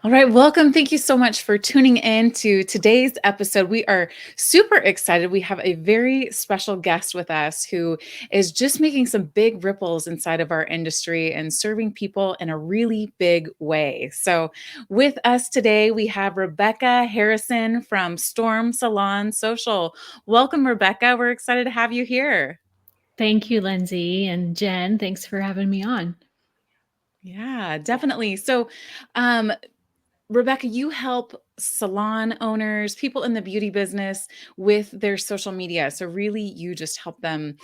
All right, welcome. Thank you so much for tuning in to today's episode. We are super excited. We have a very special guest with us who is just making some big ripples inside of our industry and serving people in a really big way. So, with us today, we have Rebecca Harrison from Storm Salon Social. Welcome, Rebecca. We're excited to have you here. Thank you, Lindsay and Jen. Thanks for having me on. Yeah, definitely. Um, Rebecca, you help salon owners, people in the beauty business with their social media. So really you just help them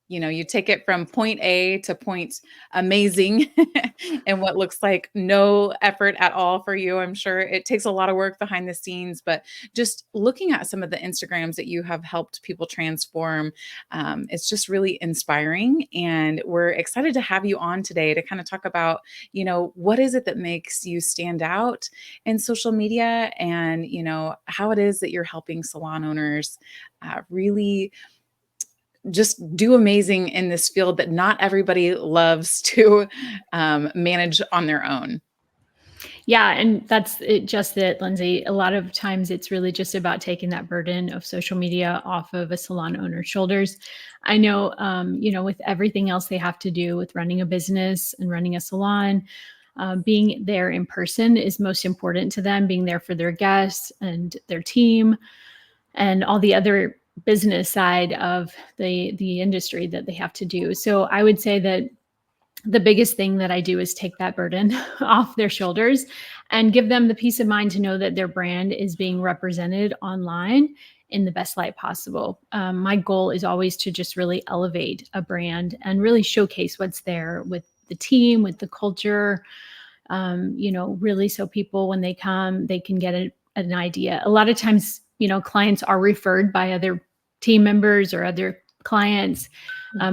you take it from point A to point amazing and what looks like no effort at all for you. I'm sure it takes a lot of work behind the scenes, but just looking at some of the Instagrams that you have helped people transform, it's just really inspiring. And we're excited to have you on today to kind of talk about what is it that makes you stand out in social media and, how it is that you're helping salon owners really just do amazing in this field that not everybody loves to manage on their own. Yeah, and that's it, just it, Lindsay. A lot of times it's really just about taking that burden of social media off of a salon owner's shoulders. I know, with everything else they have to do with running a business and running a salon, being there in person is most important to them, being there for their guests and their team and all the other business side of the industry that they have to do. So I would say that the biggest thing that I do is take that burden off their shoulders and give them the peace of mind to know that their brand is being represented online in the best light possible. My goal is always to just really elevate a brand and really showcase what's there with the team, with the culture, really so people, when they come, they can get an idea. A lot of times, clients are referred by other team members or other clients,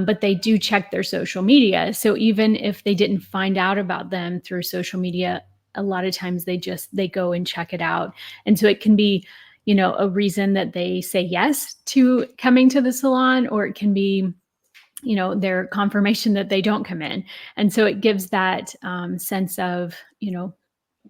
but they do check their social media. So even if they didn't find out about them through social media, a lot of times they go and check it out. And so it can be, a reason that they say yes to coming to the salon, or it can be, their confirmation that they don't come in. And so it gives that sense of,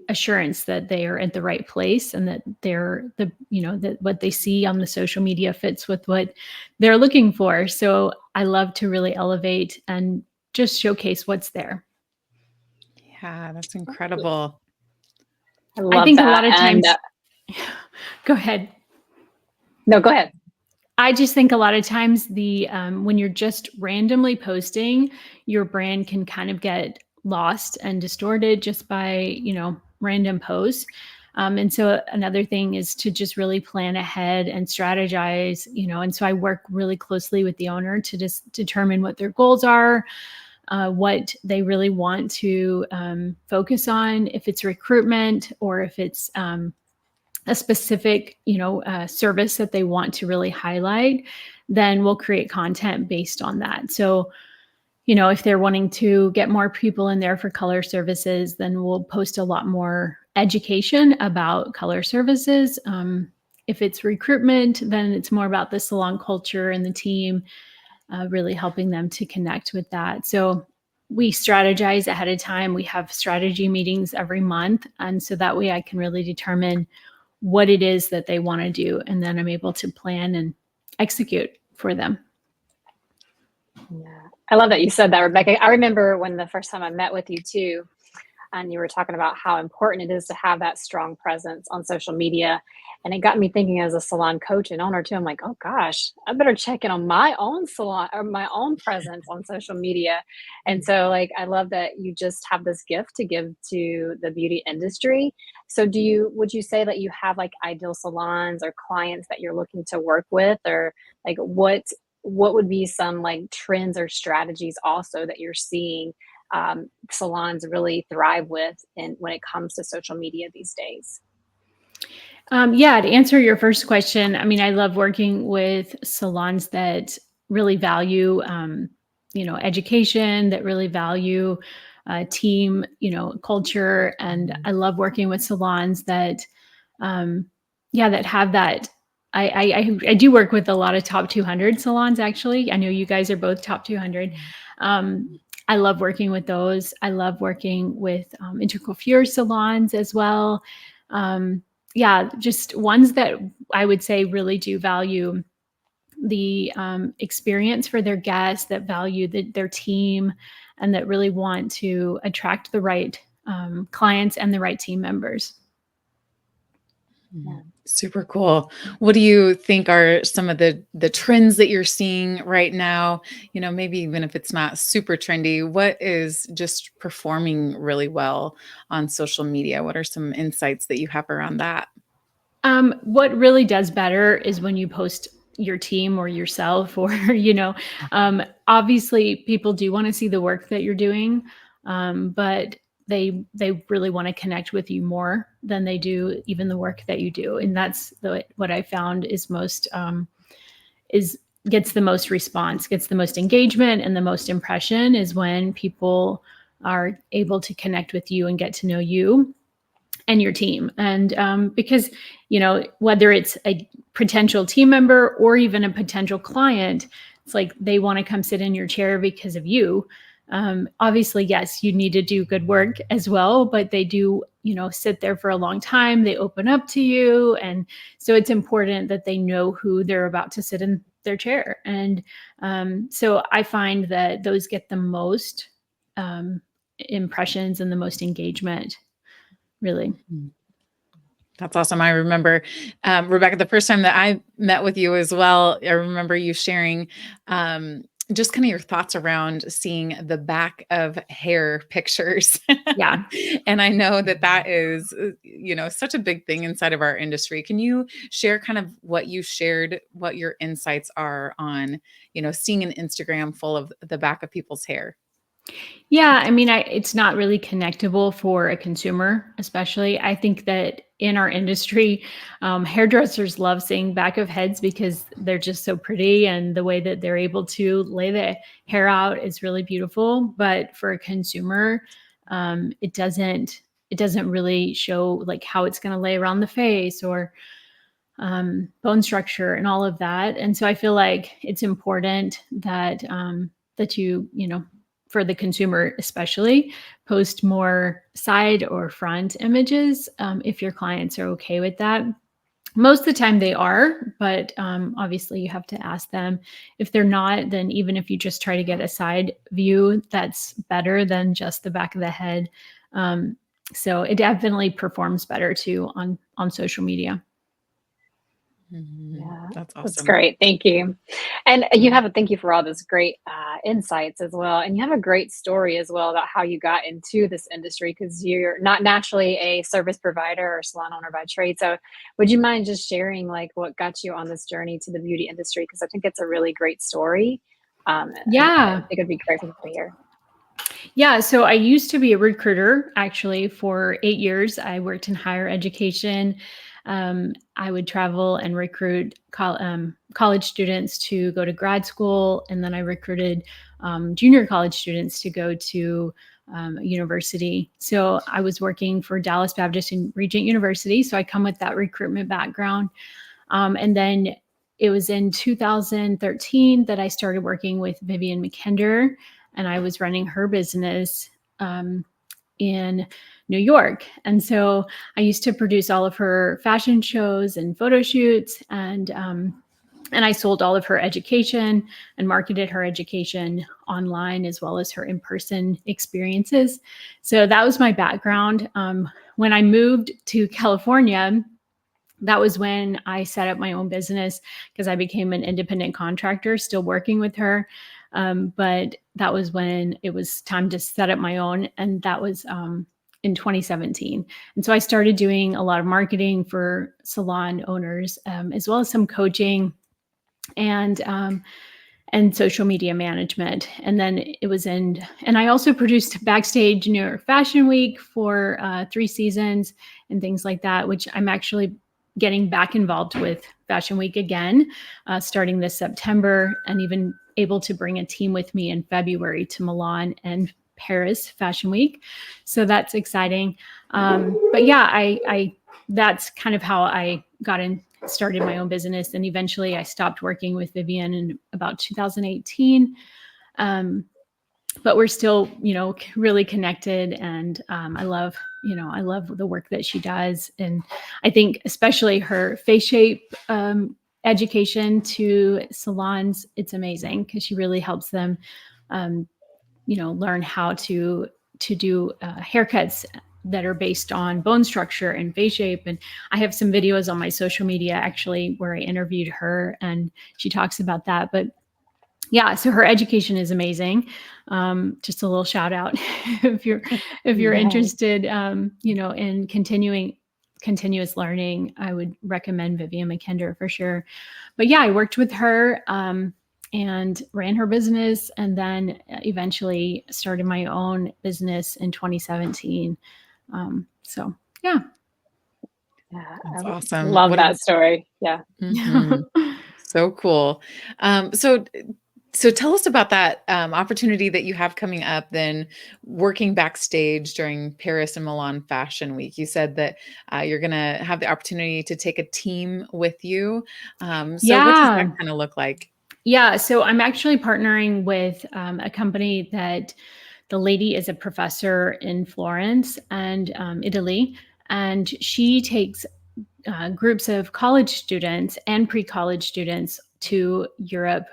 assurance that they are at the right place and that that what they see on the social media fits with what they're looking for. So I love to really elevate and just showcase what's there. Yeah, that's incredible. I I love think a lot that. of And times, go ahead. no, go ahead. I just think a lot of times the when you're just randomly posting, your brand can kind of get lost and distorted just by random posts. And so another thing is to just really plan ahead and strategize. And so I work really closely with the owner to just determine what their goals are, what they really want to focus on, if it's recruitment or if it's a specific service that they want to really highlight, then we'll create content based on that. So if they're wanting to get more people in there for color services, then we'll post a lot more education about color services. If it's recruitment, then it's more about the salon culture and the team, really helping them to connect with that. So we strategize ahead of time. We have strategy meetings every month. And so that way I can really determine what it is that they want to do. And then I'm able to plan and execute for them. Yeah. I love that you said that, Rebecca. I remember when the first time I met with you too, and you were talking about how important it is to have that strong presence on social media. And it got me thinking, as a salon coach and owner too, I'm like, oh gosh, I better check in on my own salon or my own presence on social media. And so like, I love that you just have this gift to give to the beauty industry. So would you say that you have like ideal salons or clients that you're looking to work with, or like what would be some like trends or strategies also that you're seeing salons really thrive with and when it comes to social media these days? To answer your first question, I mean, I love working with salons that really value, education, that really value team, culture. And I love working with salons that, that have that. I do work with a lot of top 200 salons, actually. I know you guys are both top 200. I love working with those. I love working with intercoiffure salons as well. Yeah, just ones that I would say really do value the experience for their guests, that value their team, and that really want to attract the right clients and the right team members. Yeah. Super cool. What do you think are some of the trends that you're seeing right now? Maybe even if it's not super trendy, what is just performing really well on social media? What are some insights that you have around that? What really does better is when you post your team or yourself, or obviously people do want to see the work that you're doing, but they really want to connect with you more than they do even the work that you do, and that's what I found is most is gets the most response, gets the most engagement, and the most impression is when people are able to connect with you and get to know you and your team. And because, whether it's a potential team member or even a potential client, it's like they want to come sit in your chair because of you. Obviously, yes, you need to do good work as well, but they do, sit there for a long time. They open up to you. And so it's important that they know who they're about to sit in their chair. And so I find that those get the most impressions and the most engagement, really. That's awesome. I remember, Rebecca, the first time that I met with you as well, I remember you sharing just kind of your thoughts around seeing the back of hair pictures. Yeah. And I know that that is, such a big thing inside of our industry. Can you share kind of what you shared, what your insights are on, seeing an Instagram full of the back of people's hair? Yeah, I mean, it's not really connectable for a consumer, especially. I think that in our industry, hairdressers love seeing back of heads because they're just so pretty, and the way that they're able to lay the hair out is really beautiful. But for a consumer, it doesn't really show like how it's going to lay around the face, or bone structure and all of that. And so I feel like it's important that that for the consumer especially, post more side or front images if your clients are okay with that. Most of the time they are, but obviously you have to ask them. If they're not, then even if you just try to get a side view, that's better than just the back of the head. So it definitely performs better too on social media. Yeah, That's that's awesome. great. Thank you. And thank you for all those great insights as well. And you have a great story as well about how you got into this industry, because you're not naturally a service provider or salon owner by trade. So would you mind just sharing like what got you on this journey to the beauty industry? Because I think it's a really great story. And I Yeah. think it'd be great for people to hear. Yeah. So I used to be a recruiter actually for 8 years. I worked in higher education. I would travel and recruit college students to go to grad school. And then I recruited junior college students to go to a university. So I was working for Dallas Baptist and Regent University. So I come with that recruitment background. And then it was in 2013 that I started working with Vivian McKinder, and I was running her business in New York. And so I used to produce all of her fashion shows and photo shoots, and I sold all of her education and marketed her education online as well as her in-person experiences. So that was my background. When I moved to California, that was when I set up my own business because I became an independent contractor, still working with her. But that was when it was time to set up my own. And that was in 2017. And so I started doing a lot of marketing for salon owners, as well as some coaching and social media management. And then and I also produced Backstage New York Fashion Week for 3 seasons and things like that, which I'm actually getting back involved with Fashion Week again, starting this September, and even able to bring a team with me in February to Milan and Paris Fashion Week. So that's exciting. But yeah, I that's kind of how I started my own business. And eventually I stopped working with Vivian in about 2018. but we're still, really connected. And I love the work that she does. And I think especially her face shape education to salons, it's amazing because she really helps them, learn how to do haircuts that are based on bone structure and face shape. And I have some videos on my social media actually where I interviewed her and she talks about that. But yeah, so her education is amazing. Just a little shout out if you're Yeah. interested, in continuous learning, I would recommend Vivian McKinder for sure. But yeah, I worked with her and ran her business, and then eventually started my own business in 2017. So yeah. Yeah, That's I awesome. love What a that story. Yeah. mhm. So cool. So tell us about that opportunity that you have coming up. Then working backstage during Paris and Milan Fashion Week. You said that you're going to have the opportunity to take a team with you. So what does that Yeah. kind of look like? Yeah, so I'm actually partnering with a company that the lady is a professor in Florence and Italy, and she takes groups of college students and pre-college students to Europe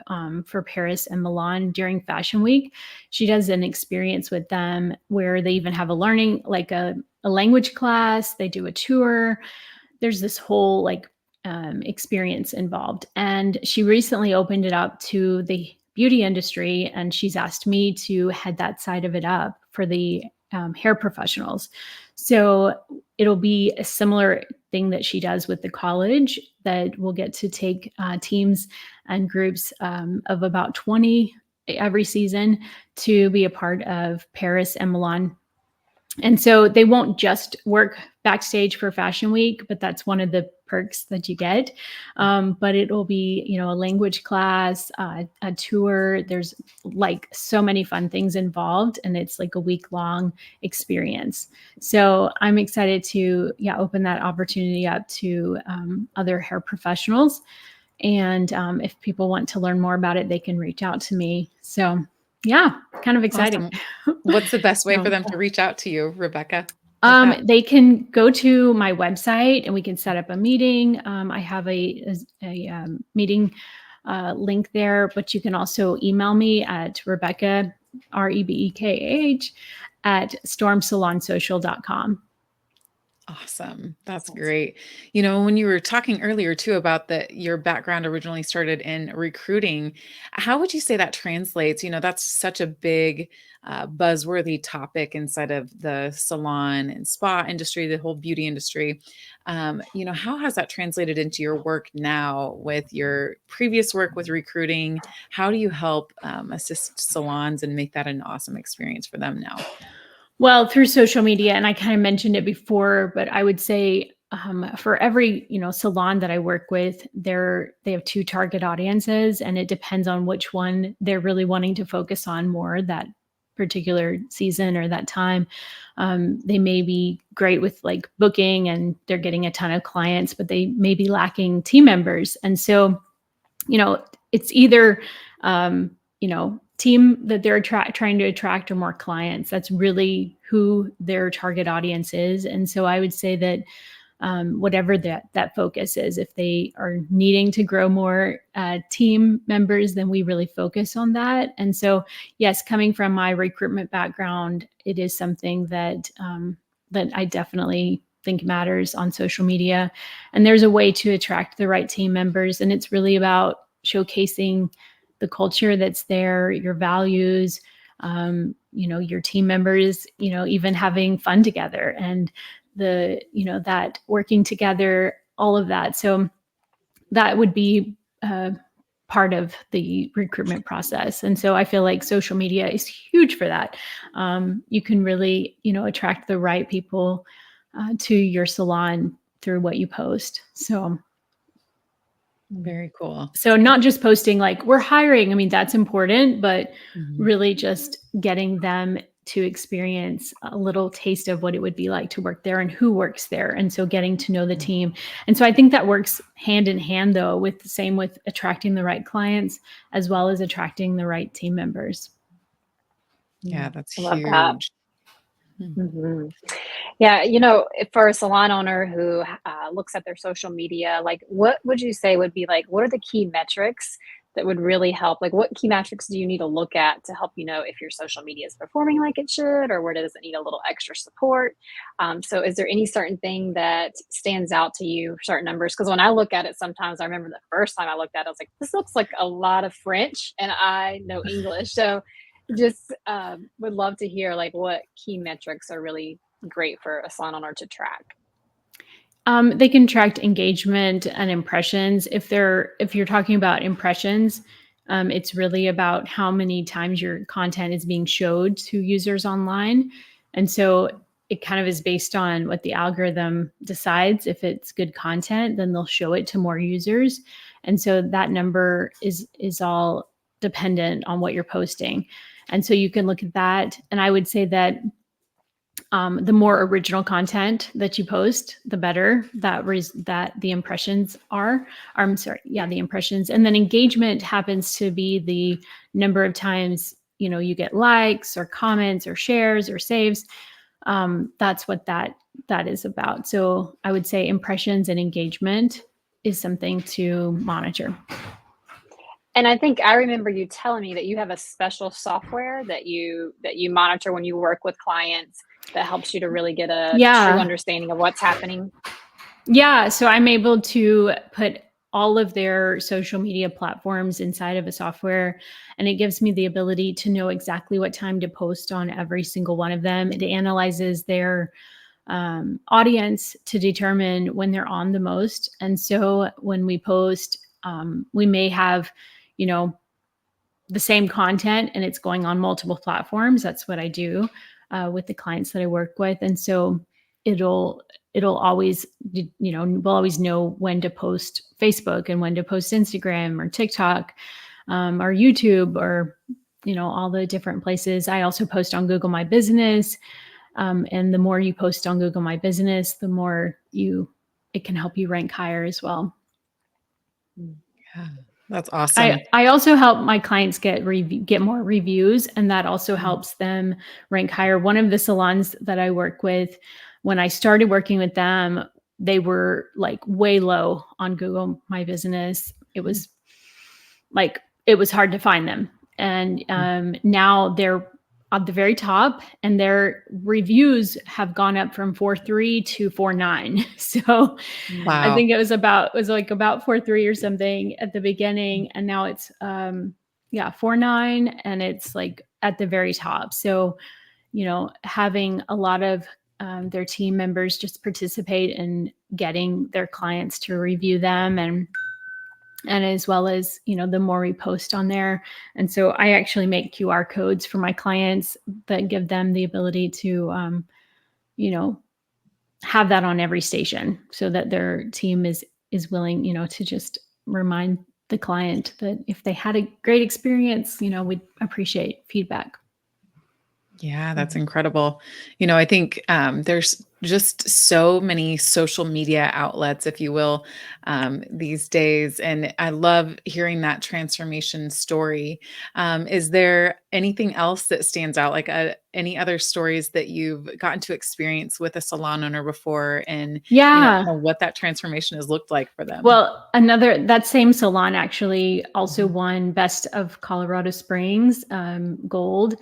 for Paris and Milan during Fashion Week. She does an experience with them where they even have a learning, like a language class. They do a tour. There's this whole experience involved. And she recently opened it up to the beauty industry, and she's asked me to head that side of it up for the hair professionals. So it'll be a similar thing that she does with the college, that we'll get to take teams and groups of about 20 every season to be a part of Paris and Milan. And so they won't just work backstage for Fashion Week, but that's one of the perks that you get. But it'll be, a language class, a tour. There's like so many fun things involved, and it's like a week-long experience. So I'm excited to, open that opportunity up to other hair professionals. And if people want to learn more about it, they can reach out to me. So yeah, kind of exciting. Awesome. What's the best way for So, them to reach out to you, Rebecca, with that? they can go to my website and we can set up a meeting. I have a meeting link there, but you can also email me at Rebecca, Rebekah, at stormsalonsocial.com. Awesome. That's great. When you were talking earlier too about that your background originally started in recruiting, how would you say that translates? That's such a big buzzworthy topic inside of the salon and spa industry, the whole beauty industry. How has that translated into your work now with your previous work with recruiting? How do you help assist salons and make that an awesome experience for them now? Well, through social media, and I kind of mentioned it before, but I would say for every salon that I work with, they have two target audiences, and it depends on which one they're really wanting to focus on more that particular season or that time. They may be great with like booking, and they're getting a ton of clients, but they may be lacking team members, and so it's either team that they're trying to attract or more clients. That's really who their target audience is. And so I would say that whatever that focus is, if they are needing to grow more team members, then we really focus on that. And so, yes, coming from my recruitment background, it is something that that I definitely think matters on social media. And there's a way to attract the right team members, and it's really about showcasing the culture that's there, your values, your team members, even having fun together, and that working together, all of that. So that would be part of the recruitment process. And so I feel like social media is huge for that. You can really, attract the right people to your salon through what you post. Very cool. So not just posting like we're hiring. I mean, that's important, but Mhm. really just getting them to experience a little taste of what it would be like to work there and who works there. And so getting to know the team. And so I think that works hand in hand though, with the same with attracting the right clients as well as attracting the right team members. Yeah, that's I love that. huge. Hmm. Mhm. Yeah, you know, for a salon owner who looks at their social media, like what would you say would be like, what are the key metrics that would really help? Like, what key metrics do you need to look at to help you know if your social media is performing like it should, or where does it need a little extra support? So, is there any certain thing that stands out to you, certain numbers? Because when I look at it, sometimes I remember the first time I looked at it, I was like, this looks like a lot of French, and I know English. So, just would love to hear like what key metrics are really great for a salon owner to track. They can track engagement and impressions. If you're talking about impressions, it's really about how many times your content is being showed to users online, and so it kind of is based on what the algorithm decides. If it's good content, then they'll show it to more users, and so that number is all dependent on what you're posting, and so you can look at that. And I would say that the more original content that you post, the better that the impressions are. I'm sorry, yeah, the impressions, and then engagement happens to be the number of times you get likes or comments or shares or saves. That's what that is about. So I would say impressions and engagement is something to monitor. And I think I remember you telling me that you have a special software that you monitor when you work with clients that helps you to really get a true Yeah, understanding of what's happening. yeah, so I'm able to put all of their social media platforms inside of a software, and it gives me the ability to know exactly what time to post on every single one of them. It analyzes their audience to determine when they're on the most. And so when we post, we may have, you know, the same content and it's going on multiple platforms. That's what I do with the clients that I work with. And so it'll always, we'll always know when to post Facebook and when to post Instagram or TikTok or YouTube or all the different places. I also post on Google My Business, and the more you post on Google My Business, the more it can help you rank higher as well. Yeah, that's awesome. I also help my clients get more reviews, and that also Mm. helps them rank higher. One of the salons that I work with, when I started working with them, they were like way low on Google My Business. It was hard to find them, and now they're at the very top, and their reviews have gone up from 4.3 to 4.9. So I Wow. think it was like about 4.3 or something at the beginning, and now it's 4.9, and it's like at the very top. So having a lot of their team members just participate in getting their clients to review them, and as well as the more we post on there. And so I actually make QR codes for my clients that give them the ability to you know have that on every station, so that their team is willing to just remind the client that if they had a great experience, we'd appreciate feedback. Yeah, that's Mhm. incredible. I think there's just so many social media outlets, if you will, these days. And I love hearing that transformation story. Is there anything else that stands out, like any other stories that you've gotten to experience with a salon owner before and, Yeah. kind of what that transformation has looked like for them? Well, that same salon actually also Mhm. won Best of Colorado Springs gold.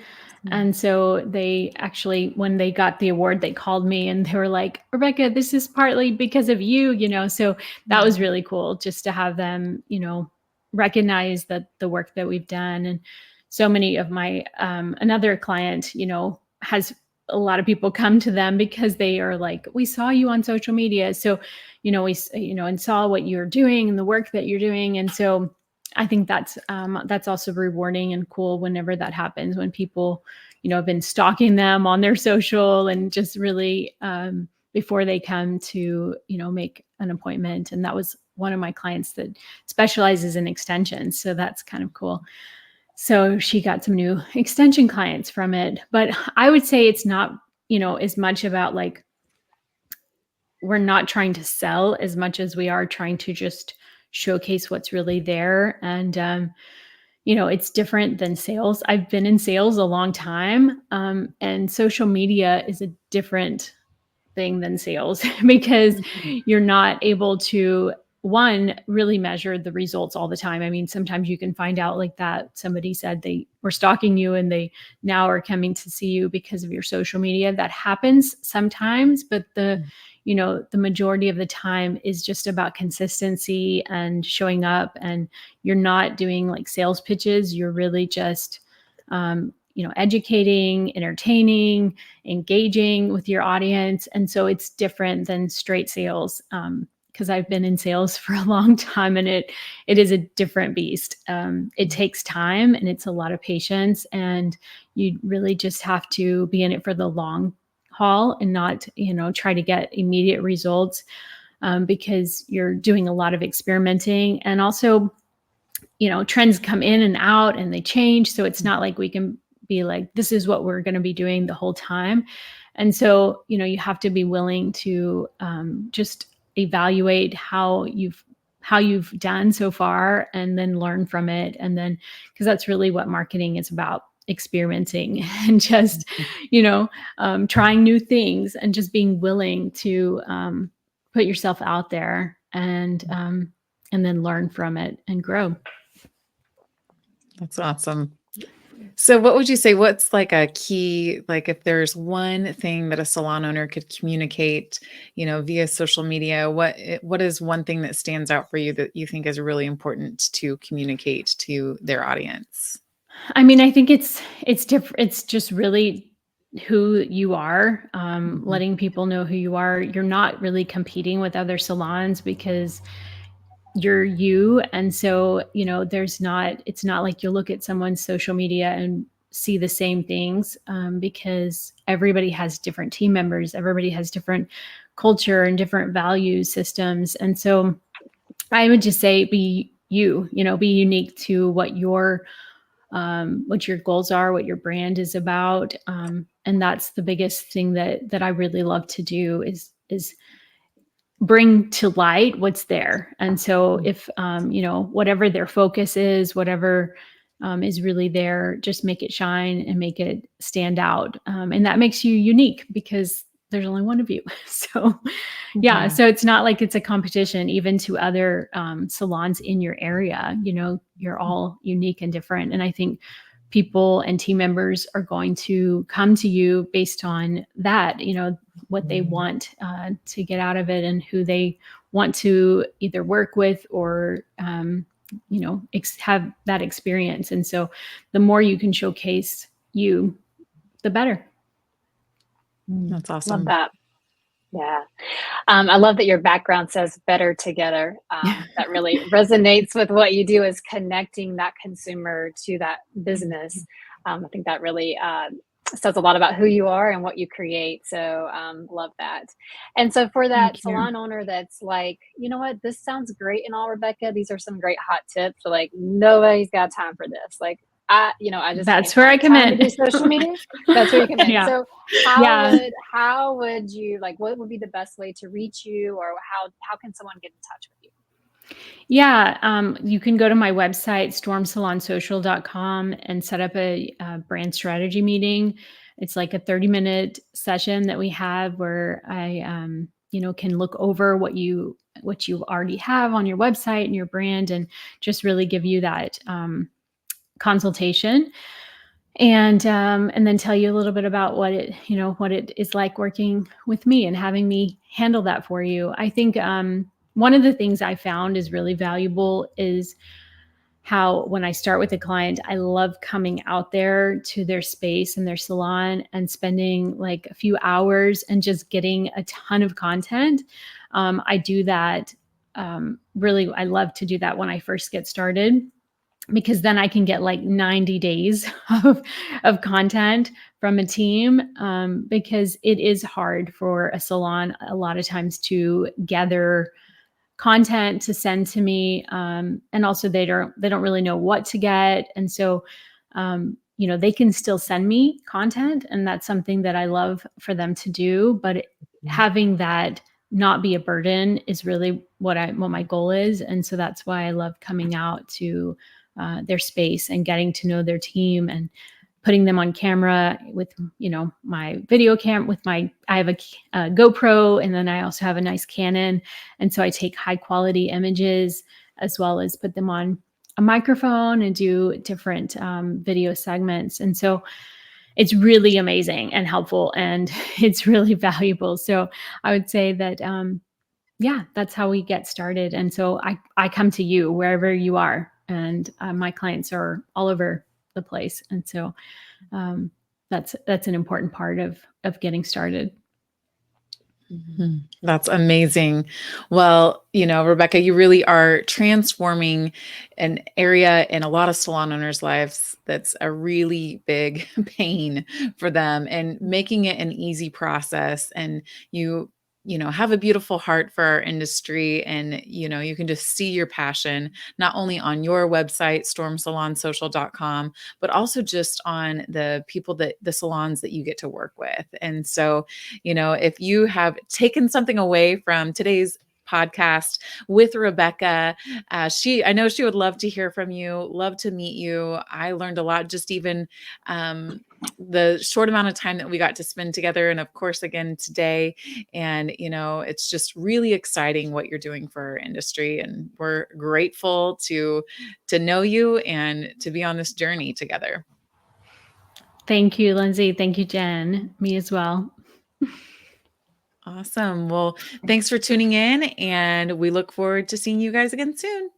Mm. And so they actually, when they got the award, they called me and they were like, Rebecca, this is partly because of you. So that was Mhm. really cool just to have them, recognize that the work that we've done. And so many of my, another client, has a lot of people come to them because they are like, we saw you on social media. So and saw what you're doing and the work that you're doing. And so I think that's also rewarding and cool whenever that happens, when people, have been stalking them on their social and just really, before they come to, make an appointment. And that was one of my clients that specializes in extensions. So that's kind of cool. So she got some new extension clients from it. But I would say it's not, as much about like, we're not trying to sell as much as we are trying to just showcase what's really there. And it's different than sales. I've been in sales a long time, and social media is a different thing than sales because Mhm. you're not able to one really measure the results all the time. I mean, sometimes you can find out like that somebody said they were stalking you and they now are coming to see you because of your social media. That happens sometimes, but the majority of the time is just about consistency and showing up, and you're not doing like sales pitches. You're really just educating, entertaining, engaging with your audience. And so it's different than straight sales, because I've been in sales for a long time, and it is a different beast. It takes time and it's a lot of patience, and you really just have to be in it for the long haul and not try to get immediate results, because you're doing a lot of experimenting. And also, trends come in and out and they change. So it's not like we can be like, this is what we're going to be doing the whole time. And so, you have to be willing to just evaluate how you've done so far and then learn from it. And then, because that's really what marketing is about, experimenting and just, trying new things and just being willing to put yourself out there and then learn from it and grow. That's awesome. So what would you say, what's like a key, like if there's one thing that a salon owner could communicate, via social media, what is one thing that stands out for you that you think is really important to communicate to their audience? I mean, I think it's different. It's just really who you are, Mhm. letting people know who you are. You're not really competing with other salons because you're you. And so, it's not like you'll look at someone's social media and see the same things, because everybody has different team members, everybody has different culture and different value systems. And so I would just say be you, be unique to what your goals are, what your brand is about. And that's the biggest thing that I really love to do is bring to light what's there. And so if, whatever their focus is, whatever is really there, just make it shine and make it stand out. And that makes you unique because there's only one of you. So yeah, Mhm. so it's not like it's a competition even to other salons in your area. You're all unique and different. And I think people and team members are going to come to you based on that, what they want to get out of it and who they want to either work with or, have that experience. And so the more you can showcase you, the better. That's Love awesome. that. Yeah. I love that your background says better together. That really resonates with what you do is connecting that consumer to that business. I think that really says a lot about who you are and what you create. So love that. And so for that Thank you. salon owner that's like, you know what, this sounds great and all, Rebecca. These are some great hot tips. But like nobody's got time for this. Like I just can't That's where I find come time to in. do social media. That's where you come in. Yeah. So Yeah. how would you like what would be the best way to reach you, or how can someone get in touch with you? Yeah, you can go to my website, stormsalonsocial.com, and set up a brand strategy meeting. It's like a 30-minute session that we have where I, can look over what you already have on your website and your brand, and just really give you that consultation, and then tell you a little bit about what it is like working with me and having me handle that for you. I think one of the things I found is really valuable is how when I start with a client, I love coming out there to their space and their salon and spending like a few hours and just getting a ton of content. I do that. Really, I love to do that when I first get started, because then I can get like 90 days of content from a team, because it is hard for a salon a lot of times to gather content to send to me, and also they don't really know what to get. And so they can still send me content, and that's something that I love for them to do, but having that not be a burden is really what my goal is. And so that's why I love coming out to their space and getting to know their team and putting them on camera with, my video cam with I have a GoPro, and then I also have a nice Canon. And so I take high quality images as well as put them on a microphone and do different video segments. And so it's really amazing and helpful, and it's really valuable. So I would say that, that's how we get started. And so I come to you wherever you are, and my clients are all over the place. And so that's an important part of getting started. That's amazing. Well, Rebecca, you really are transforming an area in a lot of salon owners' lives that's a really big pain for them, and making it an easy process. And you have a beautiful heart for our industry, and you can just see your passion not only on your website stormsalonsocial.com, but also just on the salons that you get to work with. And so, if you have taken something away from today's podcast with Rebecca, I know she would love to hear from you, love to meet you. I learned a lot, just even the short amount of time that we got to spend together, and of course again today. And it's just really exciting what you're doing for our industry, and we're grateful to know you and to be on this journey together. Thank you, Lindsay. Thank you, Jen. Me as well. Awesome. Well, thanks for tuning in, and we look forward to seeing you guys again soon.